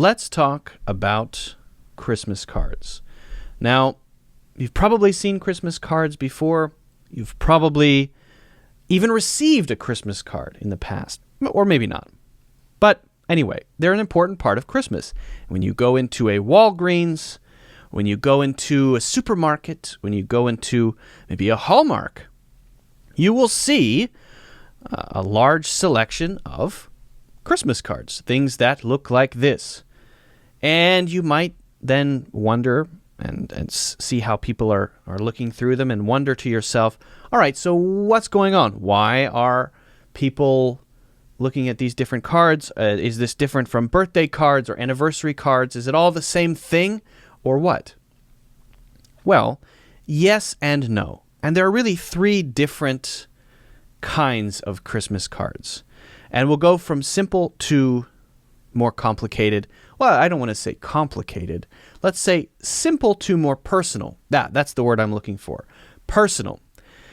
let's talk about Christmas cards. Now, you've probably seen Christmas cards before. You've probably even received a Christmas card in the past, or maybe not. But anyway, they're an important part of Christmas. When you go into a Walgreens, when you go into a supermarket, when you go into maybe a Hallmark, you will see a large selection of Christmas cards, things that look like this. And you might then wonder and see how people are looking through them and wonder to yourself, all right, so what's going on? Why are people looking at these different cards? Is this different from birthday cards or anniversary cards? Is it all the same thing or what? Well, yes and no. And there are really three different kinds of Christmas cards. And we'll go from simple to more complicated. Well, I don't want to say complicated. Let's say simple to more personal. That's the word I'm looking for. Personal.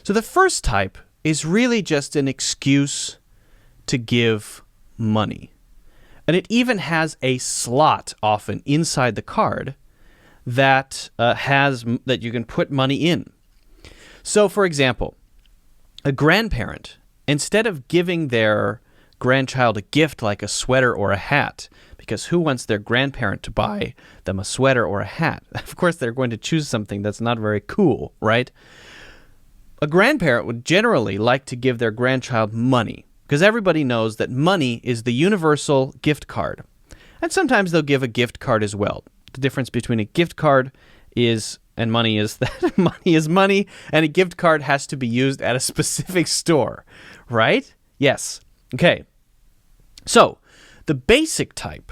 So the first type is really just an excuse to give money. And it even has a slot often inside the card that that you can put money in. So for example, a grandparent, instead of giving their grandchild a gift like a sweater or a hat, because who wants their grandparent to buy them a sweater or a hat? Of course, they're going to choose something that's not very cool, right? A grandparent would generally like to give their grandchild money, because everybody knows that money is the universal gift card. And sometimes they'll give a gift card as well. The difference between a gift card and money is that money is money, and a gift card has to be used at a specific store, right? Yes. Okay. So, the basic type,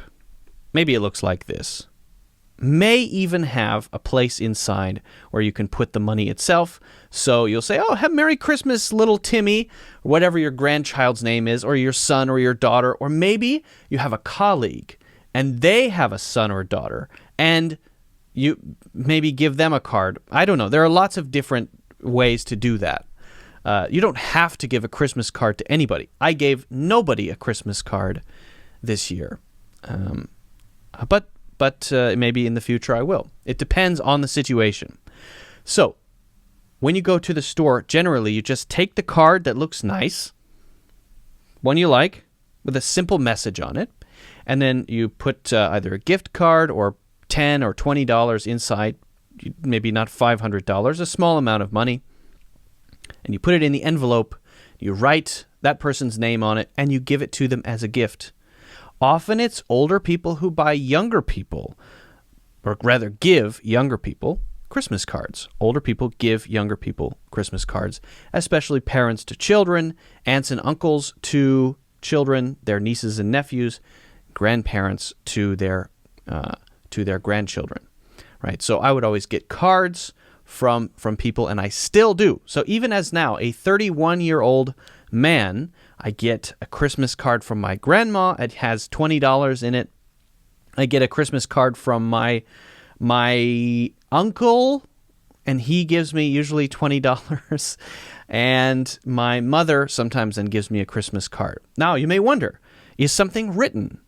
maybe it looks like this, may even have a place inside where you can put the money itself. So you'll say, oh, have Merry Christmas, little Timmy, or whatever your grandchild's name is, or your son or your daughter, or maybe you have a colleague and they have a son or daughter, and you maybe give them a card. I don't know. There are lots of different ways to do that. You don't have to give a Christmas card to anybody. I gave nobody a Christmas card this year. But maybe in the future I will. It depends on the situation. So, when you go to the store, generally you just take the card that looks nice, one you like, with a simple message on it, and then you put either a gift card or $10 or $20 inside, maybe not $500, a small amount of money, and you put it in the envelope, you write that person's name on it, and you give it to them as a gift. Often it's older people who buy younger people, or rather give younger people Christmas cards. Older people give younger people Christmas cards, especially parents to children, aunts and uncles to children, their nieces and nephews, grandparents to their grandchildren, right? So I would always get cards from people, and I still do. So even as now, a 31-year-old man, I get a Christmas card from my grandma. It has $20 in it. I get a Christmas card from my uncle, and he gives me usually $20. And my mother sometimes then gives me a Christmas card. Now, you may wonder, is something written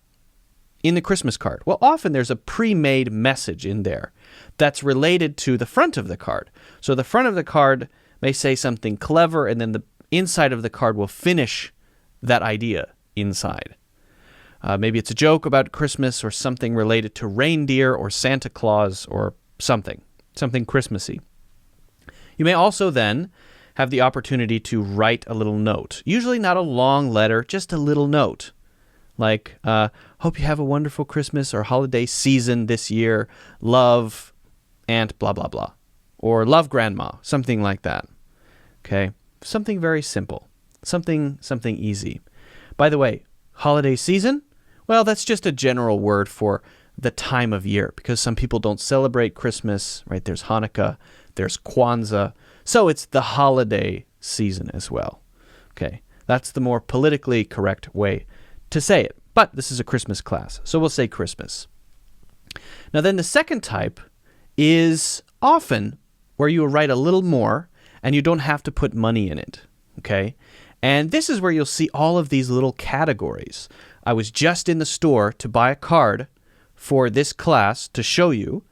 in the Christmas card? Well, often there's a pre-made message in there that's related to the front of the card. So the front of the card may say something clever, and then the inside of the card will finish that idea inside. Maybe it's a joke about Christmas or something related to reindeer or Santa Claus or something Christmassy. You may also then have the opportunity to write a little note. Usually not a long letter, just a little note. Like, hope you have a wonderful Christmas or holiday season this year. Love, Aunt blah, blah, blah. Or love grandma, something like that. Okay? Something very simple. Something easy. By the way, holiday season? Well, that's just a general word for the time of year, because some people don't celebrate Christmas, right? There's Hanukkah, there's Kwanzaa. So it's the holiday season as well. Okay? That's the more politically correct way to say it. But this is a Christmas class, so we'll say Christmas. Now then the second type is often where you write a little more and you don't have to put money in it, okay? And this is where you'll see all of these little categories. I was just in the store to buy a card for this class to show you.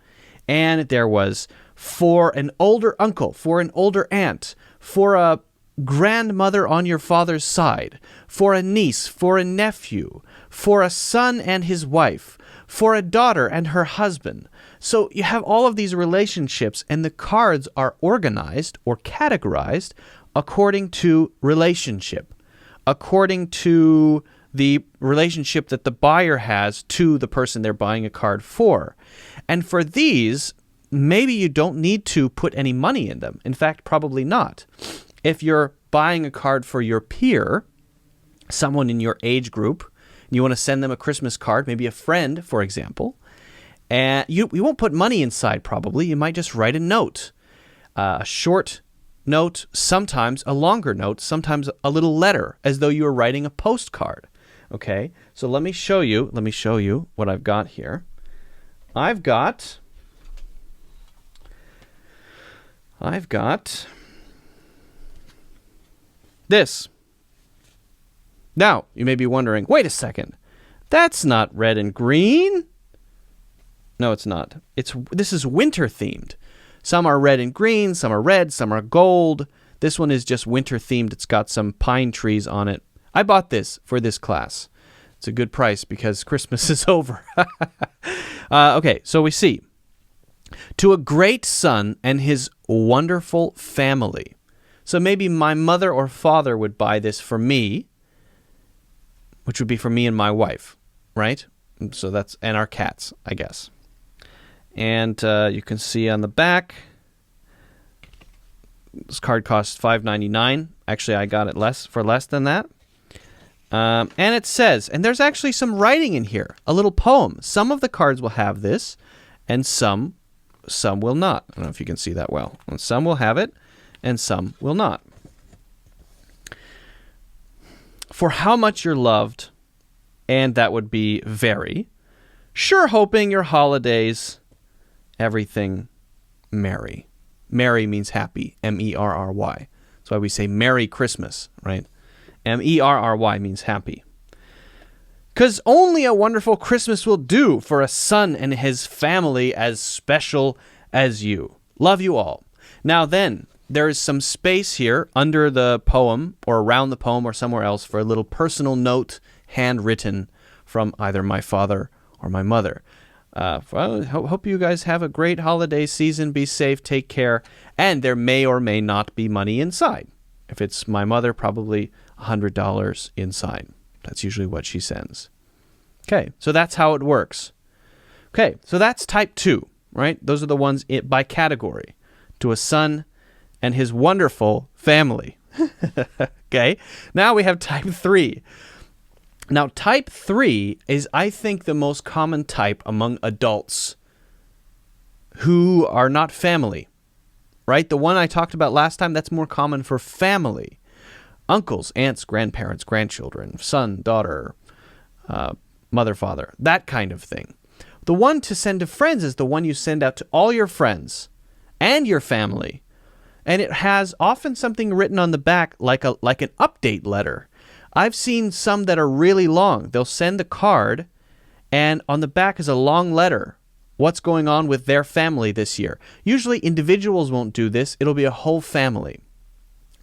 And there was for an older uncle, for an older aunt, for a grandmother on your father's side, for a niece, for a nephew, for a son and his wife, for a daughter and her husband. So you have all of these relationships, and the cards are organized or categorized according to relationship, according to the relationship that the buyer has to the person they're buying a card for. And for these, maybe you don't need to put any money in them. In fact, probably not. If you're buying a card for your peer, someone in your age group, and you want to send them a Christmas card, maybe a friend, for example, and you won't put money inside probably. You might just write a note, a short note, sometimes a longer note, sometimes a little letter, as though you were writing a postcard. Okay, so let me show you what I've got here. I've got this. Now, you may be wondering, wait a second, that's not red and green. No, it's not. This is winter themed. Some are red and green, some are red, some are gold. This one is just winter themed. It's got some pine trees on it. I bought this for this class. It's a good price because Christmas is over. Okay, so we see. To a great son and his wonderful family. So maybe my mother or father would buy this for me, which would be for me and my wife, right? So that's, and our cats, I guess. And you can see on the back, this card costs $5.99. Actually, I got it for less than that. And it says, and there's actually some writing in here, a little poem. Some of the cards will have this, and some will not. I don't know if you can see that well. And some will have it, and some will not. For how much you're loved, and that would be very, sure hoping your holidays, everything merry. Merry means happy, M-E-R-R-Y. That's why we say Merry Christmas, right? M-E-R-R-Y means happy. 'Cause only a wonderful Christmas will do for a son and his family as special as you. Love you all. Now then, there is some space here under the poem or around the poem or somewhere else for a little personal note handwritten from either my father or my mother. Well, hope you guys have a great holiday season. Be safe. Take care. And there may or may not be money inside. If it's my mother, probably $100 inside. That's usually what she sends. Okay, so that's how it works. Okay, so that's type 2, right? Those are the ones by category. To a son and his wonderful family. Okay, now we have type 3. Now, type 3 is, I think, the most common type among adults who are not family, right? The one I talked about last time, that's more common for family. Uncles, aunts, grandparents, grandchildren, son, daughter, mother, father, that kind of thing. The one to send to friends is the one you send out to all your friends and your family. And it has often something written on the back like an update letter. I've seen some that are really long. They'll send the card, and on the back is a long letter. What's going on with their family this year? Usually individuals won't do this. It'll be a whole family.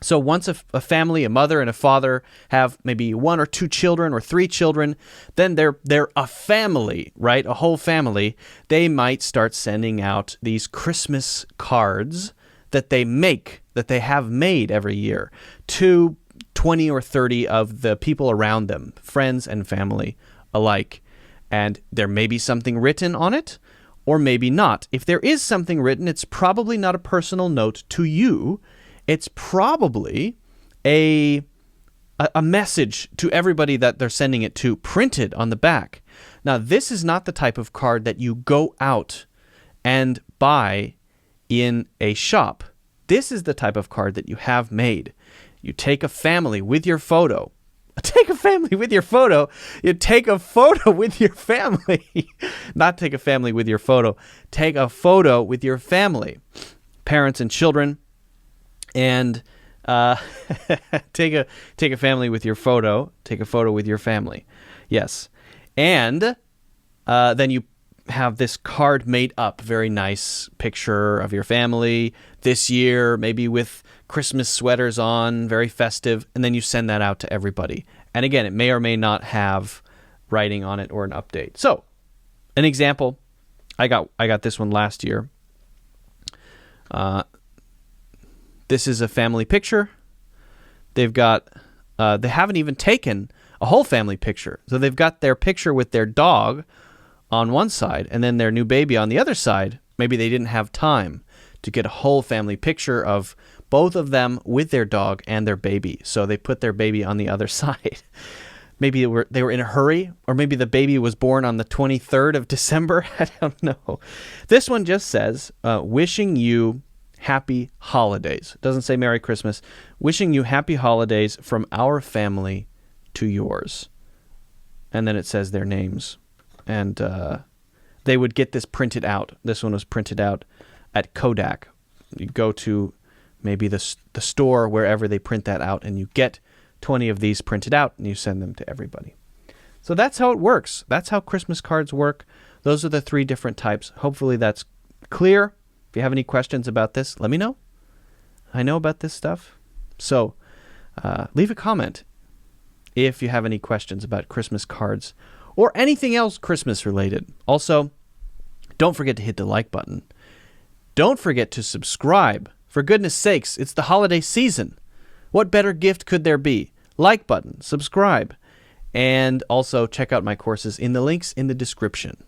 So once a family, a mother and a father have maybe 1 or 2 children or 3 children, then they're a family, right? A whole family. They might start sending out these Christmas cards that they have made every year to 20 or 30 of the people around them, friends and family alike. And there may be something written on it, or maybe not. If there is something written, it's probably not a personal note to you. It's probably a message to everybody that they're sending it to, printed on the back. Now, this is not the type of card that you go out and buy in a shop. This is the type of card that you have made. You take a family with your photo. Take a family with your photo. You take a photo with your family. Not take a family with your photo. Take a photo with your family. Parents and children. And take a family with your photo. Take a photo with your family. Yes. And then you have this card made up, very nice picture of your family this year, maybe with Christmas sweaters on, very festive, and then you send that out to everybody. And again, it may or may not have writing on it or an update. So, an example, I got this one last year. This is a family picture. They've got, they haven't even taken a whole family picture. So they've got their picture with their dog on one side and then their new baby on the other side. Maybe they didn't have time to get a whole family picture of both of them with their dog and their baby. So they put their baby on the other side. Maybe they were in a hurry, or maybe the baby was born on the 23rd of December. I don't know. This one just says, wishing you happy holidays. It doesn't say Merry Christmas. Wishing you happy holidays from our family to yours. And then it says their names. And they would get this printed out. This one was printed out at Kodak. You go to maybe the store, wherever they print that out, and you get 20 of these printed out, and you send them to everybody. So that's how it works. That's how Christmas cards work. Those are the 3 different types. Hopefully that's clear. If you have any questions about this, let me know. I know about this stuff. So leave a comment if you have any questions about Christmas cards or anything else Christmas related. Also, don't forget to hit the like button. Don't forget to subscribe. For goodness sakes, it's the holiday season. What better gift could there be? Like button, subscribe, and also check out my courses in the links in the description.